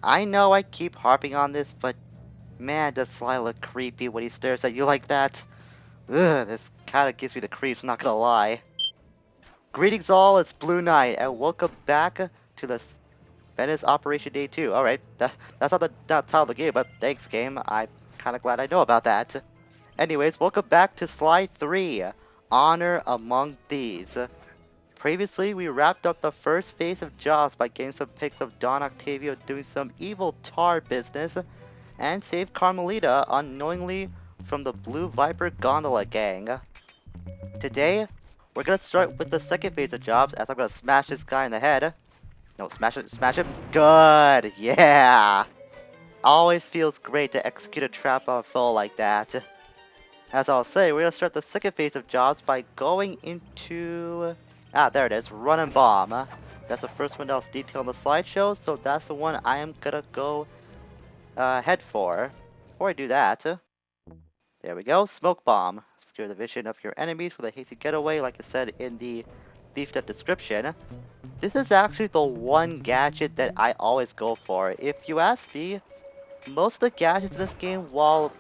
I know I keep harping on this, but man, does Sly look creepy when he stares at you like that. Ugh, this kinda gives me the creeps, not gonna lie. Greetings all, it's Blue Knight, and welcome back to the Venice Operation Day 2. Alright, that's not the title of the game, but thanks game, I'm kinda glad I know about that. Anyways, welcome back to Sly 3, Honor Among Thieves. Previously, we wrapped up the first phase of jobs by getting some pics of Don Octavio doing some evil tar business, and saved Carmelita unknowingly from the Blue Viper Gondola gang. Today, we're gonna start with the second phase of jobs as I'm gonna smash this guy in the head. No, smash him. Good, yeah! Always feels great to execute a trap on a foe like that. As I'll say, we're gonna start the second phase of jobs by going into... Ah, there it is, Run and Bomb. That's the first one that was detailed in the slideshow, so that's the one I am gonna go head for. Before I do that, there we go, Smoke Bomb. Obscure the vision of your enemies with a hasty getaway, like I said in the Thief description. This is actually the one gadget that I always go for. If you ask me, most of the gadgets in this game, while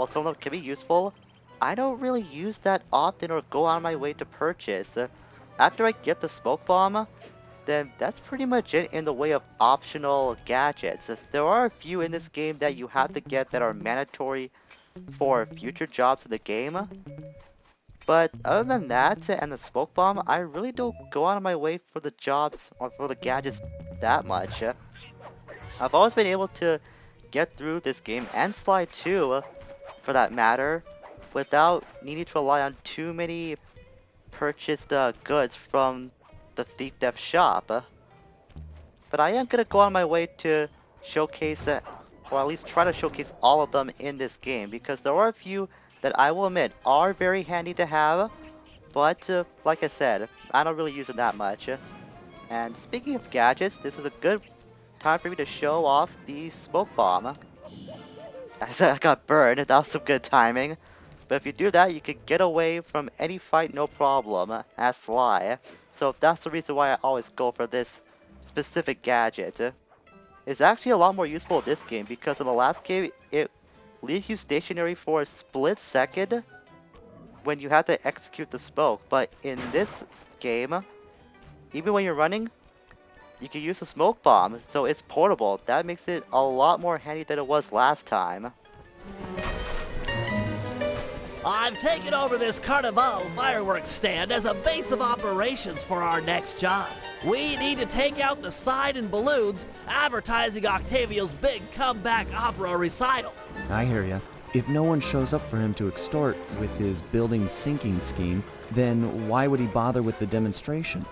some of them can be useful, I don't really use that often or go on my way to purchase. After I get the Smoke Bomb, then that's pretty much it in the way of optional gadgets. There are a few in this game that you have to get that are mandatory for future jobs in the game. But other than that and the Smoke Bomb, I really don't go out of my way for the jobs or for the gadgets that much. I've always been able to get through this game and Slide 2, for that matter, without needing to rely on too many purchased goods from the Thief Dev shop. But I am gonna go on my way to showcase, or at least try to showcase all of them in this game, because there are a few that I will admit are very handy to have, but like I said, I don't really use them that much. And speaking of gadgets, this is a good time for me to show off the Smoke Bomb. As I got burned, that was some good timing. But if you do that, you can get away from any fight no problem, as Sly. So that's the reason why I always go for this specific gadget. It's actually a lot more useful in this game, because in the last game, it leaves you stationary for a split second when you have to execute the smoke. But in this game, even when you're running, you can use the Smoke Bomb, so it's portable. That makes it a lot more handy than it was last time. I've taken over this Carnival fireworks stand as a base of operations for our next job. We need to take out the sign and balloons advertising Octavio's big comeback opera recital. I hear ya. If no one shows up for him to extort with his building sinking scheme, then why would he bother with the demonstration?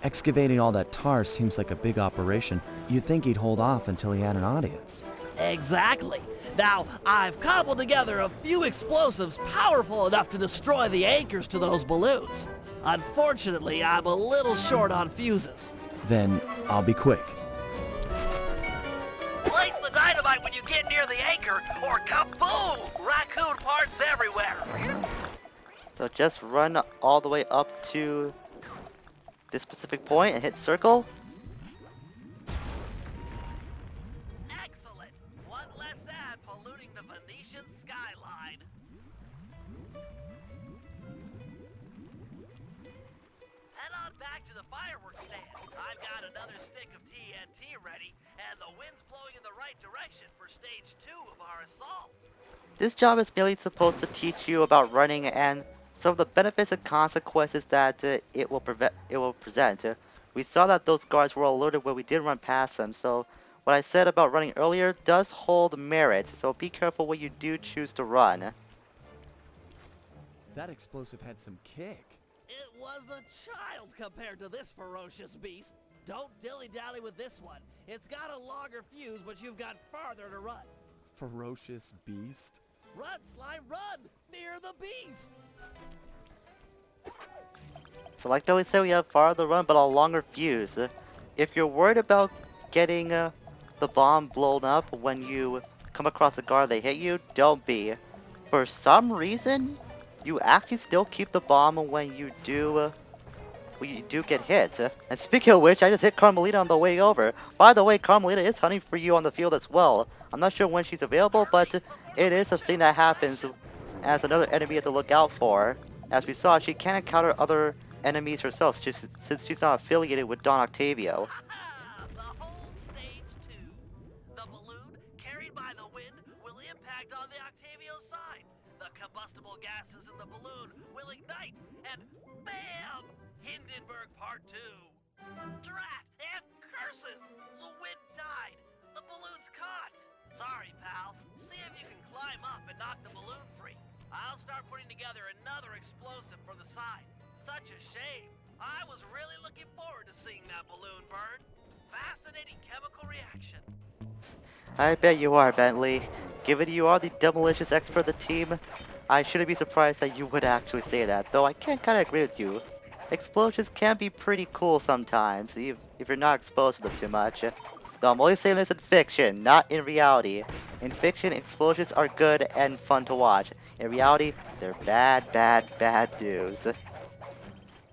Excavating all that tar seems like a big operation. You'd think he'd hold off until he had an audience. Exactly. Now, I've cobbled together a few explosives powerful enough to destroy the anchors to those balloons. Unfortunately, I'm a little short on fuses. Then I'll be quick. Place the dynamite when you get near the anchor, or kaboom! Raccoon parts everywhere. So just run all the way up to this specific point and hit circle. Excellent. One less ad polluting the Venetian skyline. Head on back to the fireworks stand. I've got another stick of TNT ready, and the wind's blowing in the right direction for stage 2 of our assault. This job is merely supposed to teach you about running and some of the benefits and consequences that it will present. We saw that those guards were alerted when we did run past them, so what I said about running earlier does hold merit, so be careful when you do choose to run. That explosive had some kick. It was a child compared to this ferocious beast. Don't dilly-dally with this one. It's got a longer fuse, but you've got farther to run. Ferocious beast? Run, Sly, run! Near the beast! So like Billy said, we have farther run but a longer fuse. If you're worried about getting the bomb blown up when you come across a guard they hit you, don't be. For some reason, you actually still keep the bomb when you do when you do get hit. And speaking of which, I just hit Carmelita on the way over. By the way, Carmelita is hunting for you on the field as well. I'm not sure when she's available, but it is a thing that happens as another enemy you have to look out for. As we saw, she can encounter other enemies herself since she's not affiliated with Don Octavio. The whole stage 2. The balloon carried by the wind will impact on the Octavio side. The combustible gases in the balloon will ignite, and bam! Hindenburg Part 2. Drat and curses! The wind died. The balloon's caught. Sorry, pal. See if you can climb up and knock the balloon free. I'll start putting together another explosive for the side. Such a shame. I was really looking forward to seeing that balloon burn. Fascinating chemical reaction. I bet you are, Bentley. Given you are the demolitions expert of the team, I shouldn't be surprised that you would actually say that, though I can kind of agree with you. Explosions can be pretty cool sometimes, if you're not exposed to them too much. Though I'm only saying this in fiction, not in reality. In fiction, explosions are good and fun to watch. In reality, they're bad, bad, bad news.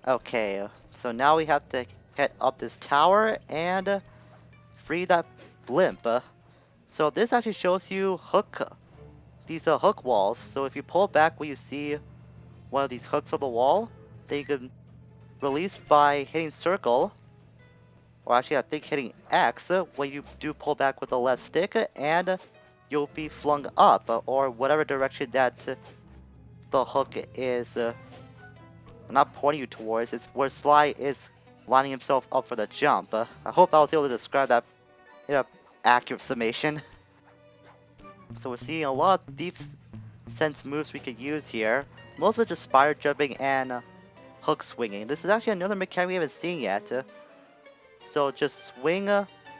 Okay, so now we have to head up this tower and free that blimp. So this actually shows you these hook walls. So if you pull back when you see one of these hooks on the wall, then you can release by hitting circle. Or actually I think hitting X when you do pull back with the left stick, and you'll be flung up or whatever direction that the hook is not pointing you towards. It's where Sly is lining himself up for the jump. I hope I was able to describe that in an accurate summation. So we're seeing a lot of deep sense moves we could use here. Most of it just spire jumping and hook swinging. This is actually another mechanic we haven't seen yet. So just swing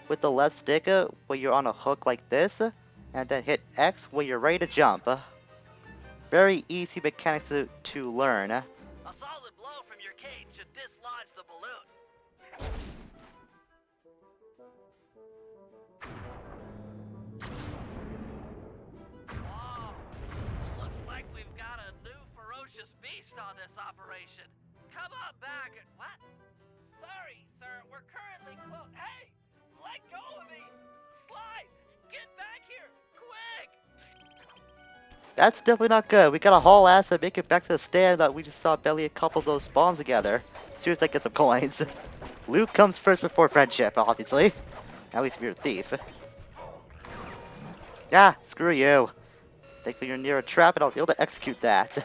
with the left stick when you're on a hook like this, and then hit X when you're ready to jump. Very easy mechanics to learn. A solid blow from your cane should dislodge the balloon. Whoa! Looks like we've got a new ferocious beast on this operation. Come on back. What? Sorry, sir. We're currently closed. Hey! Let go of me! Slide! Get back here! Quick! That's definitely not good. We gotta haul ass and make it back to the stand that we just saw Belly a couple of those spawns together. Soon as I get some coins. Loot comes first before friendship, obviously. At least if you're a thief. Yeah, screw you. Thankfully you're near a trap and I was able to execute that.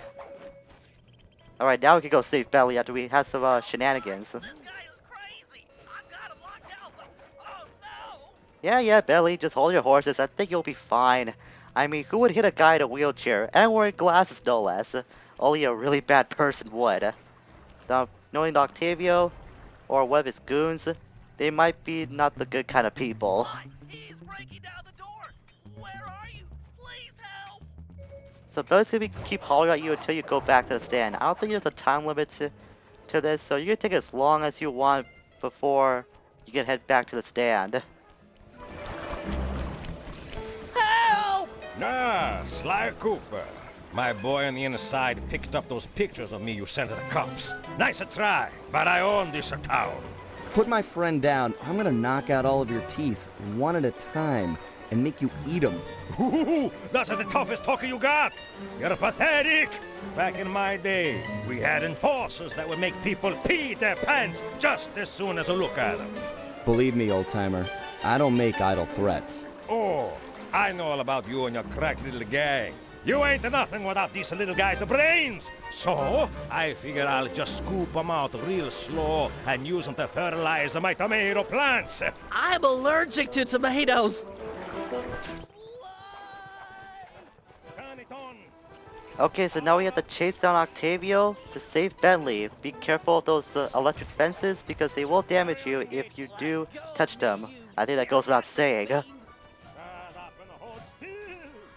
Alright, now we can go save Belly after we had some shenanigans. This guy is crazy! I've got him locked out, but oh no! Yeah, Belly, just hold your horses. I think you'll be fine. I mean, who would hit a guy in a wheelchair and wearing glasses, no less? Only a really bad person would. Now, knowing Octavio or one of his goons, they might be not the good kind of people. He's breaking down the door! Where are you? Please help! So Belly's gonna keep hollering at you until you go back to the stand. I don't think there's a time limit to this, so you can take as long as you want before you can head back to the stand. Help! Ah, Sly Cooper. My boy on the inside picked up those pictures of me you sent to the cops. Nice a try, but I own this town. Put my friend down. I'm gonna knock out all of your teeth, one at a time, and make you eat them. Ooh, that's the toughest talker you got. You're pathetic. Back in my day, we had enforcers that would make people pee their pants just as soon as they look at them. Believe me, old-timer, I don't make idle threats. Oh, I know all about you and your crack little gang. You ain't nothing without these little guys' brains. So, I figure I'll just scoop them out real slow and use them to fertilize my tomato plants. I'm allergic to tomatoes! Turn it on. Okay, so now we have to chase down Octavio to save Bentley. Be careful of those electric fences because they will damage you if you do touch them. I think that goes without saying.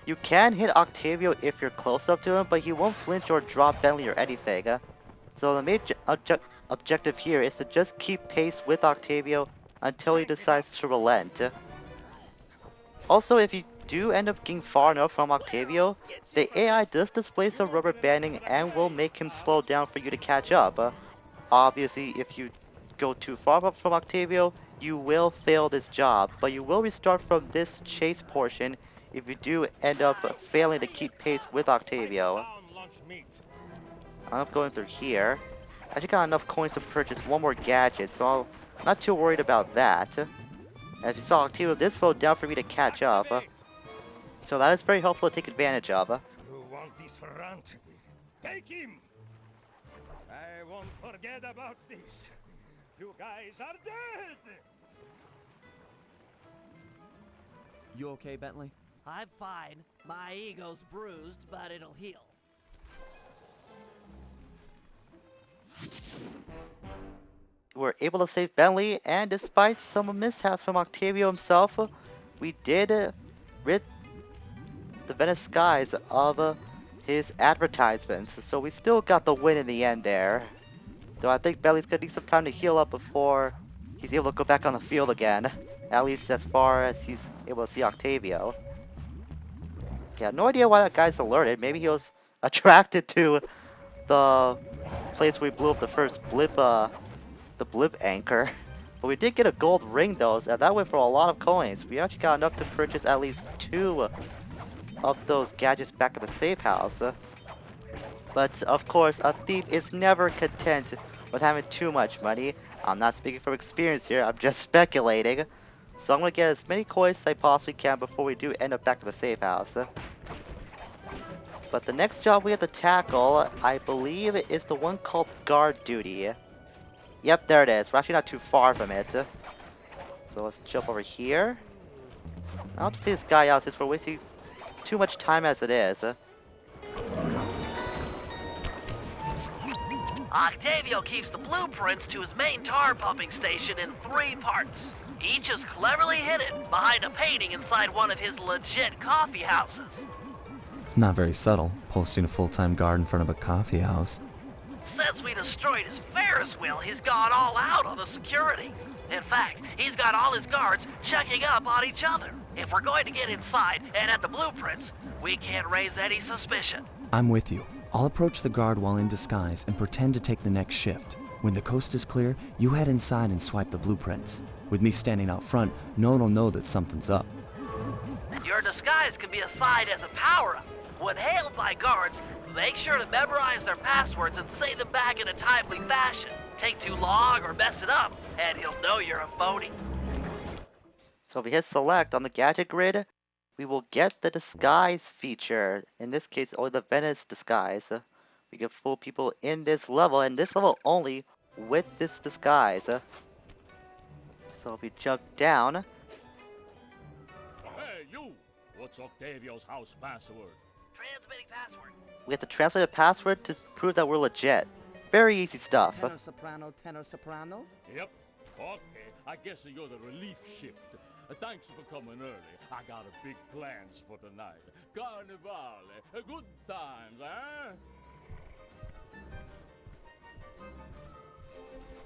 You can hit Octavio if you're close enough to him, but he won't flinch or drop Bentley or anything. So the main objective here is to just keep pace with Octavio until he decides to relent. Also, if you do end up getting far enough from Octavio, the AI does display some rubber banding and will make him slow down for you to catch up. Obviously, if you go too far from Octavio, you will fail this job, but you will restart from this chase portion if you do end up failing to keep pace with Octavio. I'm going through here. I actually got enough coins to purchase one more gadget, so I'm not too worried about that. As you saw, Octavio did slow down for me to catch up, so that is very helpful to take advantage of. You want this runt? Take him! I won't forget about this. You guys are dead! You okay, Bentley? I'm fine. My ego's bruised, but it'll heal. We're able to save Bentley, and despite some mishaps from Octavio himself, we did rid the Venice skies of his advertisements, so we still got the win in the end there. Though I think Bentley's gonna need some time to heal up before he's able to go back on the field again, at least as far as he's able to see Octavio. Yeah, no idea why that guy's alerted. Maybe he was attracted to the place where we blew up the first blip, the blip anchor. But we did get a gold ring though, and that went for a lot of coins. We actually got enough to purchase at least 2 of those gadgets back at the safe house. But of course, a thief is never content with having too much money. I'm not speaking from experience here, I'm just speculating. So I'm gonna get as many coins as I possibly can before we do end up back at the safe house. But the next job we have to tackle, I believe, is the one called guard duty. Yep, there it is. We're actually not too far from it. So let's jump over here. I'll have to see this guy out since we're wasting too much time as it is. Octavio keeps the blueprints to his main tar pumping station in 3 parts. Each is cleverly hidden behind a painting inside one of his legit coffee houses. Not very subtle, posting a full-time guard in front of a coffee house. Since we destroyed his Ferris wheel, he's gone all out on the security. In fact, he's got all his guards checking up on each other. If we're going to get inside and at the blueprints, we can't raise any suspicion. I'm with you. I'll approach the guard while in disguise and pretend to take the next shift. When the coast is clear, you head inside and swipe the blueprints. With me standing out front, no one will know that something's up. Your disguise can be assigned as a power-up. When hailed by guards, make sure to memorize their passwords and say them back in a timely fashion. Take too long or mess it up, and he'll know you're a phony. So if we hit select on the gadget grid, we will get the disguise feature. In this case, only the Venice disguise. We can fool people in this level, and this level only with this disguise. So if we jump down, Hey, you! What's Octavio's house password? Transmitting password. we have to translate a password to prove that we're legit. Very easy stuff. Tenor soprano, tenor soprano. Yep. Okay, I guess you're the relief shift. Thanks for coming early. I got a big plans for tonight. Carnivale, good times, eh?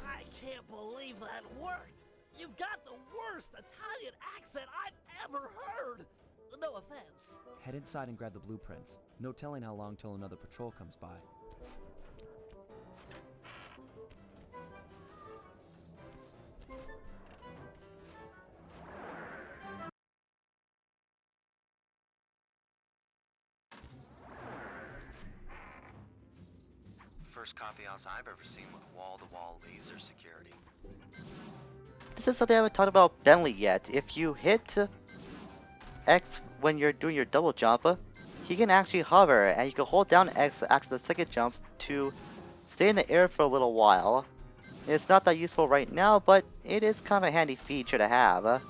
I can't believe that worked. You've got the worst Italian accent I've ever heard. No offense. Head inside and grab the blueprints. No telling how long till another patrol comes by. First coffee house I've ever seen with wall-to-wall laser security. This is something I haven't talked about Bentley yet. If you hit X when you're doing your double jump, he can actually hover, and you can hold down X after the second jump to stay in the air for a little while. It's not that useful right now, but it is kind of a handy feature to have.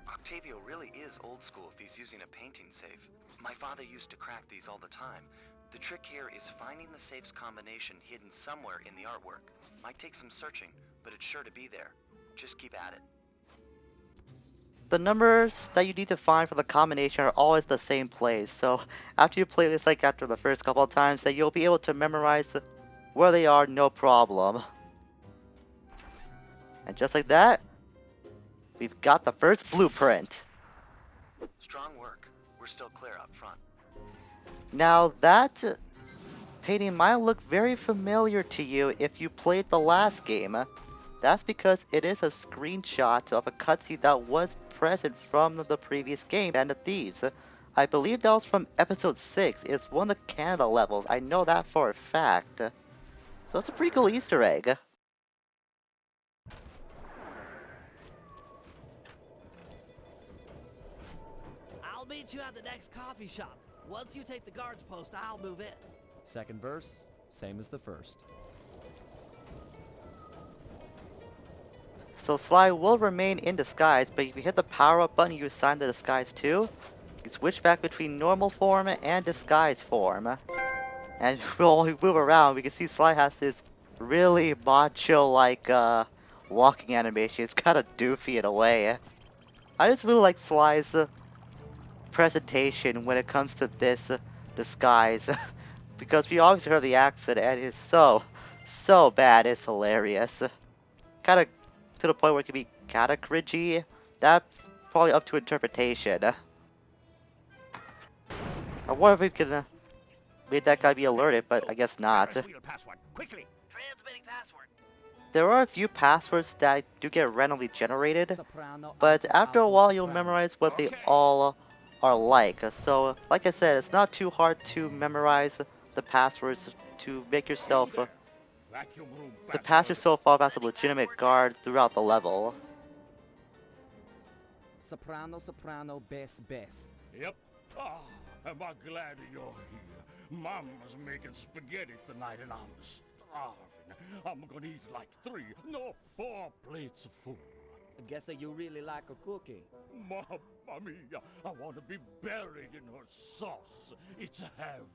Octavio really is old school if he's using a painting safe. My father used to crack these all the time. The trick here is finding the safe's combination hidden somewhere in the artwork. Might take some searching, but it's sure to be there. Just keep at it. The numbers that you need to find for the combination are always the same place, so after you play this like after the first couple of times, that you'll be able to memorize where they are no problem. And just like that, we've got the first blueprint. Strong work. We're still clear up front. Now that painting might look very familiar to you if you played the last game. That's because it is a screenshot of a cutscene that was present from the previous game, Band of Thieves. I believe that was from episode 6. It's one of the Canada levels. I know that for a fact. So it's a pretty cool Easter egg. I'll meet you at the next coffee shop. Once you take the guard's post, I'll move in. Second verse, same as the first. So Sly will remain in disguise, but if you hit the power up button you assign the disguise to, you can switch back between normal form and disguise form. And while we move around, we can see Sly has this really macho-like walking animation. It's kind of doofy in a way. I just really like Sly's presentation when it comes to this disguise. Because we always heard the accent and it's so bad, it's hilarious. Kind of to the point where it can be kind of cringy. That's probably up to interpretation. I wonder if we can make that guy be alerted, but I guess not. Password, quickly. Transmitting password. There are a few passwords that do get randomly generated, Soprano, but alto, after a alto, while you'll soprano. memorize what they Okay. all are like. So, like I said, it's not too hard to memorize the passwords to make yourself Vacuum room to pass yourself off as a legitimate guard throughout the level. Soprano, soprano, bass, bass. Yep. Ah, am I glad you're here. Mama's making spaghetti tonight and I'm starving. I'm gonna eat like 3, no 4 plates of food. I guess that you really like a cookie. Mamma mia, I want to be buried in her sauce. It's heaven.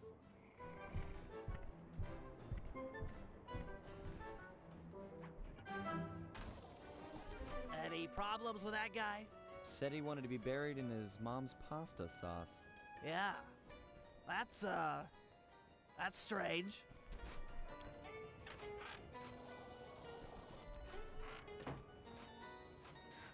Any problems with that guy? Said he wanted to be buried in his mom's pasta sauce. Yeah. That's strange.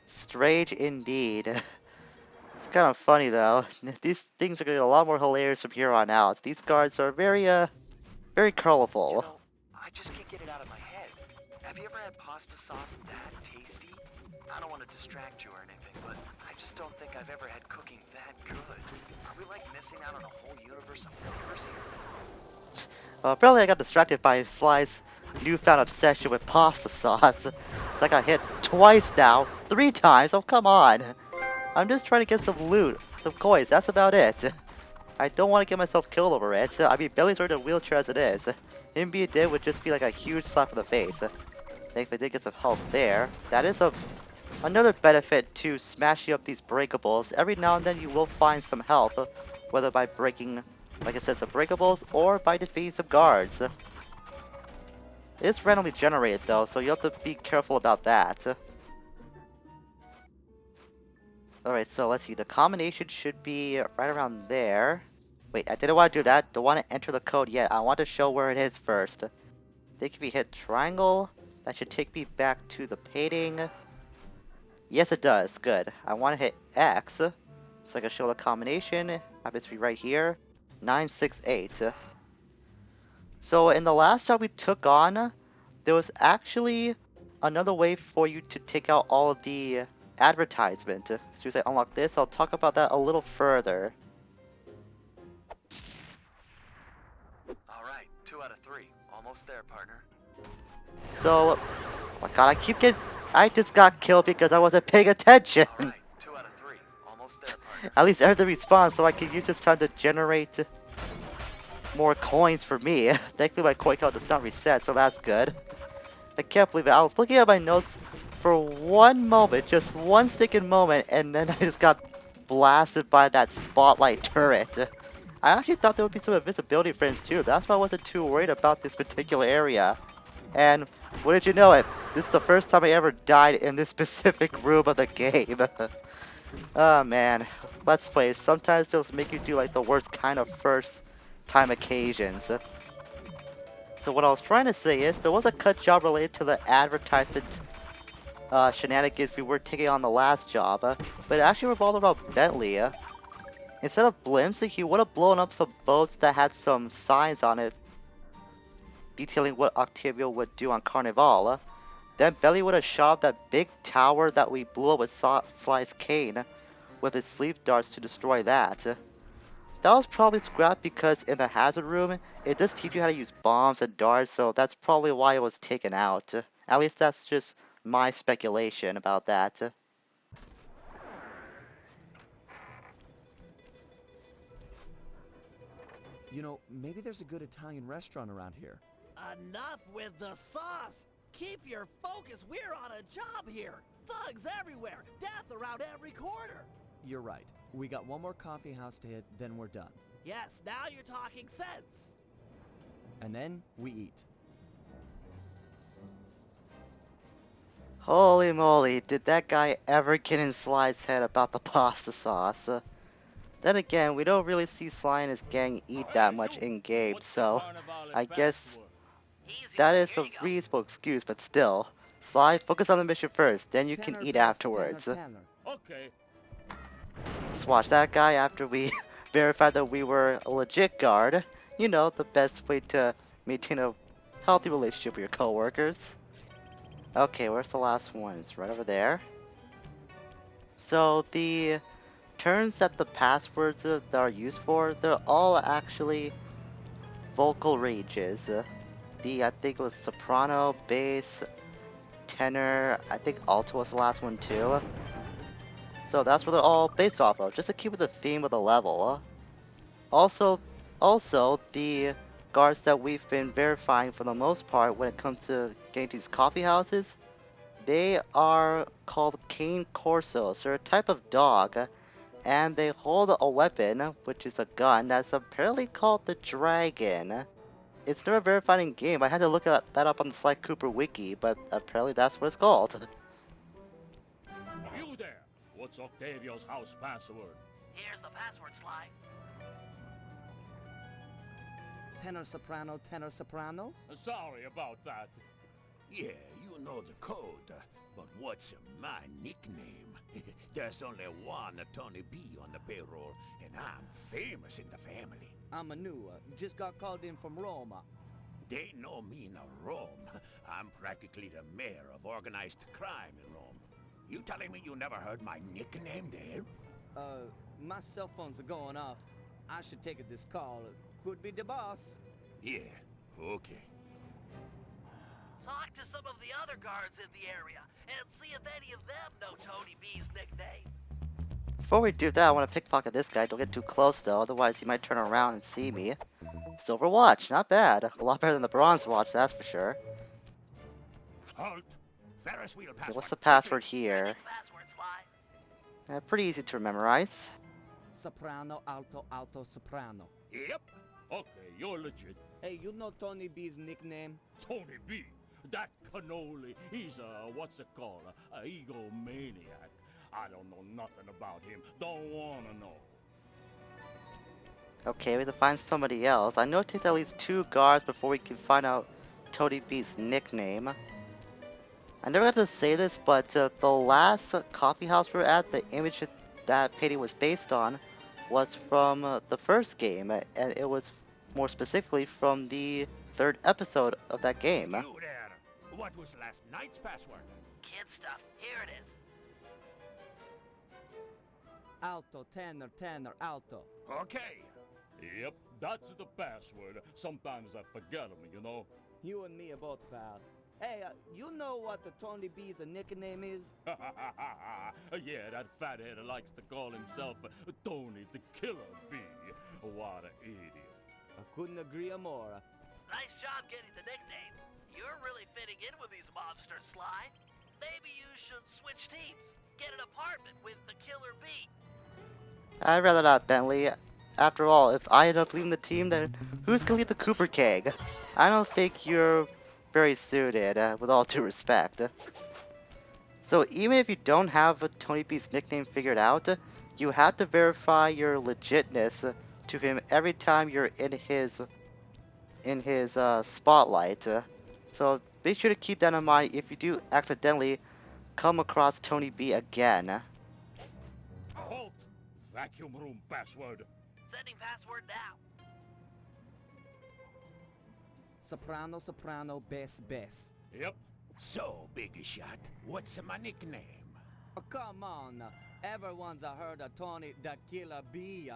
Strange indeed. It's kind of funny though. These things are going to get a lot more hilarious from here on out. These guards are very You colorful. know, I just can't get it out of my head. Have you ever had pasta sauce that tasty? I don't want to distract you or anything, but I just don't think I've ever had cooking that good. Are we like missing out on a whole universe of flavors here? Apparently I got distracted by Sly's newfound obsession with pasta sauce. It's like I hit twice now, 3 times, oh come on. I'm just trying to get some loot, some coins, that's about it. I don't want to get myself killed over it. I mean, Billy's already in a wheelchair as it is. Him being dead would just be like a huge slap in the face. Thankfully I did get some help there. That is another benefit to smashing up these breakables. Every now and then you will find some help, whether by breaking, like I said, some breakables or by defeating some guards. It is randomly generated though, so you have to be careful about that. Alright, so let's see, the combination should be right around there. Wait, I didn't want to do that. Don't want to enter the code yet. I want to show where it is first. I think if we hit triangle, that should take me back to the painting. Yes, it does. Good. I want to hit X, so I can show the combination. Happens to be right here. 968. So in the last job we took on, there was actually another way for you to take out all of the advertisement. As soon as I unlock this, I'll talk about that a little further. Alright, 2 out of 3. Almost there, partner. So, oh my god, I just got killed because I wasn't paying attention. Alright, 2 out of 3. Almost there, partner. At least everything responds so I can use this time to generate more coins for me. Thankfully my coin count does not reset, so that's good. I can't believe it. I was looking at my notes for one moment, just one sticking moment, and then I just got blasted by that spotlight turret. I actually thought there would be some invisibility frames too. That's why I wasn't too worried about this particular area. And wouldn't you know it, this is the first time I ever died in this specific room of the game. Oh man, Let's Plays, sometimes they'll make you do like the worst kind of first time occasions. So what I was trying to say is, there was a cut job related to the advertisement shenanigans we were taking on the last job, but it actually revolved around Bentley. Instead of blimps, he would have blown up some boats that had some signs on it detailing what Octavio would do on Carnival. Then Belly would have shot that big tower that we blew up with Sly's cane with his sleep darts to destroy that. That was probably scrapped because in the hazard room, it does teach you how to use bombs and darts, so that's probably why it was taken out. At least that's just my speculation about that. You know, maybe there's a good Italian restaurant around here. Enough with the sauce! Keep your focus, we're on a job here! Thugs everywhere, death around every corner! You're right. We got one more coffee house to hit, then we're done. Yes, now you're talking sense! And then we eat. Holy moly, did that guy ever get in Sly's head about the pasta sauce? Then again, we don't really see Sly and his gang eat that much in-game, so I guess that is a reasonable excuse, but still. Sly, focus on the mission first, then you can Tenor eat best, afterwards. tenor. Okay. Just watch that guy after we verified that we were a legit guard. You know, the best way to maintain a healthy relationship with your coworkers. Okay, where's the last one? It's right over there. So the terms that the passwords that are used for, they're all actually vocal ranges. I think it was soprano, bass, tenor, I think alto was the last one too. So that's what they're all based off of, just to keep with the theme of the level. Also, the guards that we've been verifying for the most part when it comes to getting to these coffee houses, they are called cane corsos. They're a type of dog, and they hold a weapon, which is a gun, that's apparently called the Dragon. It's never verified in game. I had to look that up on the Sly Cooper wiki, but apparently that's what it's called. You there! What's Octavio's house password? Here's the password, Sly. Tenor soprano, tenor soprano. Sorry about that. Yeah, you know the code, but what's my nickname? There's only one Tony B on the payroll, and I'm famous in the family. I'm a new, just got called in from Roma. They know me in Rome. I'm practically the mayor of organized crime in Rome. You telling me you never heard my nickname there? My cell phones are going off. I should take this call. Could be the boss. Yeah, okay. Talk to some of the other guards in the area and see if any of them know Tony B's nickname. Before we do that, I want to pickpocket this guy. Don't get too close though, otherwise he might turn around and see me. Silver watch, not bad. A lot better than the bronze watch, that's for sure. Halt! Ferris wheel Okay, password. what's the password here? Password, Sly. Pretty easy to memorize. Soprano, alto, alto, soprano. Yep. Okay, you're legit. Hey, you know Tony B's nickname? Tony B. That cannoli, he's what's it called? A egomaniac. I don't know nothing about him. Don't wanna know. Okay, we have to find somebody else. I know it takes at least 2 guards before we can find out Tony B's nickname. I never got to say this, but the last coffee house we were at, the image that painting was based on, was from the first game, and it was more specifically from the 3rd episode of that game. You there. What was last night's password? Kid stuff. Here it is. Alto, tenor, tenor, alto. Okay. Yep, that's the password. Sometimes I forget them, you know. You and me are both bad. Hey, you know what the Tony B's nickname is? Yeah, that fathead likes to call himself Tony the Killer Bee. What an idiot. I couldn't agree more. Nice job getting the nickname. You're really fitting in with these mobsters, Sly. Maybe you should switch teams. Get an apartment with the Killer Bee. I'd rather not, Bentley. After all, if I end up leaving the team, then who's gonna lead the Cooper Keg? I don't think you're very suited, with all due respect. So even if you don't have Tony B's nickname figured out, you have to verify your legitness to him every time you're in his spotlight. So be sure to keep that in mind if you do accidentally come across Tony B again. Halt! Vacuum room password. Sending password now. Soprano, soprano, bass, bass. Yep. So, Big Shot, what's my nickname? Oh, come on. Everyone's heard of Tony the Killer B.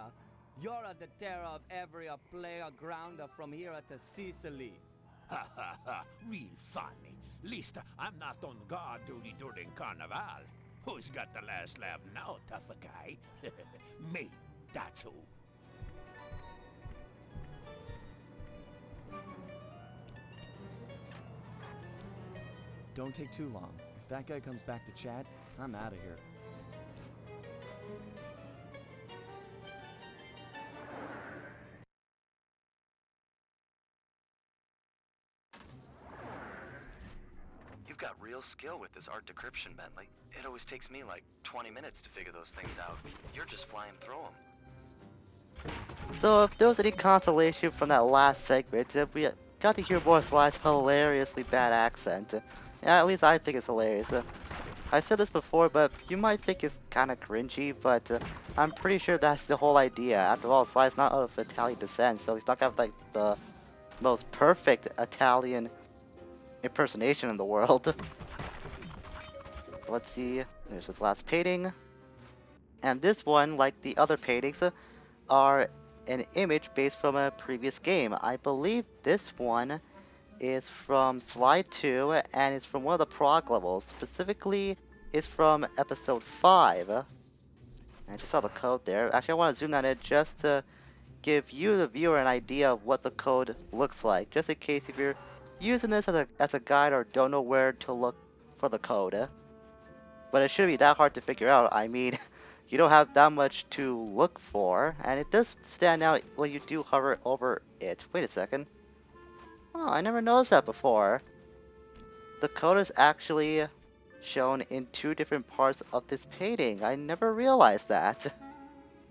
You're the terror of every playground from here to Sicily. Ha ha ha, real funny. Least I'm not on guard duty during Carnival. Who's got the last laugh now, tough guy? Me, that's who. Don't take too long. If that guy comes back to chat, I'm out of here. You've got real skill with this art decryption, Bentley. It always takes me like 20 minutes to figure those things out. You're just flying through them. So if there was any consolation from that last segment, we got to hear more Sly's hilariously bad accent. Yeah, at least I think it's hilarious. I said this before, but you might think it's kind of cringy, but I'm pretty sure that's the whole idea. After all, Sly's not of Italian descent, so he's not gonna have like the most perfect Italian impersonation in the world. So let's see. There's his last painting, and this one, like the other paintings, are an image based from a previous game. I believe this one is from Sly 2 and it's from one of the prog levels. Specifically, it's from episode 5. I just saw the code there. Actually, I want to zoom that in just to give you, the viewer, an idea of what the code looks like, just in case if you're using this as a guide or don't know where to look for the code. But it shouldn't be that hard to figure out. I mean, you don't have that much to look for, and it does stand out when you do hover over it. Wait a second. Oh, I never noticed that before. The code is actually shown in 2 different parts of this painting. I never realized that.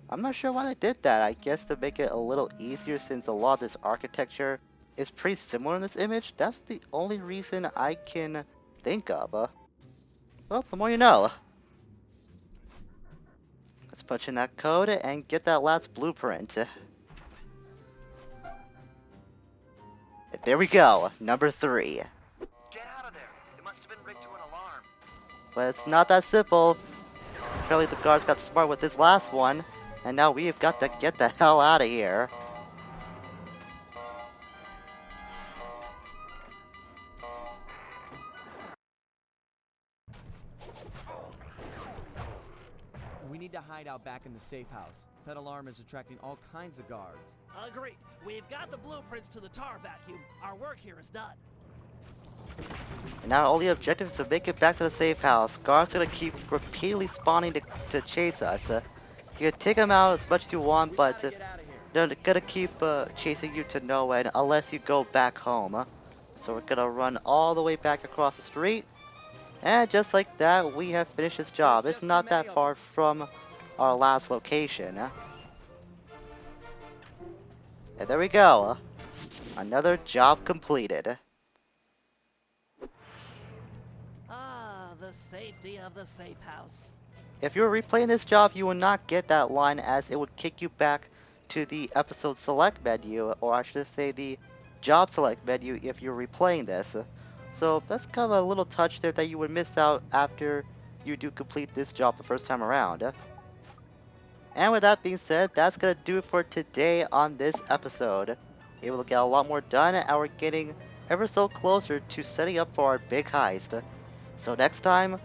I'm not sure why they did that. I guess to make it a little easier since a lot of this architecture is pretty similar in this image. That's the only reason I can think of. Well, the more you know. Let's punch in that code and get that last blueprint. There we go, number 3. Get out of there. It must have been rigged to an alarm. But it's not that simple. Apparently the guards got smart with this last one, and now we've got to get the hell out of here. We need to hide out back in the safe house. That alarm is attracting all kinds of guards. Agreed. We've got the blueprints to the tar vacuum. Our work here is done. And now our only objective is to make it back to the safe house. Guards are gonna keep repeatedly spawning to chase us. You can take them out as much as you want, but Get out of here. they're gonna keep chasing you to nowhere unless you go back home. So we're gonna run all the way back across the street. And just like that, we have finished this job. It's not that far from our last location. And there we go. Another job completed. Ah, the safety of the safe house. If you were replaying this job, you will not get that line as it would kick you back to the episode select menu, or I should say the job select menu if you're replaying this. So that's kind of a little touch there that you would miss out after you do complete this job the first time around. And with that being said, that's gonna do it for today on this episode. We will get a lot more done, and we're getting ever so closer to setting up for our big heist. So next time,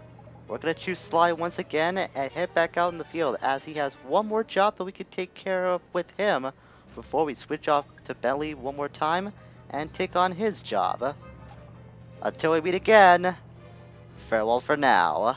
we're gonna choose Sly once again and head back out in the field as he has one more job that we can take care of with him before we switch off to Bentley one more time and take on his job. Until we meet again, farewell for now.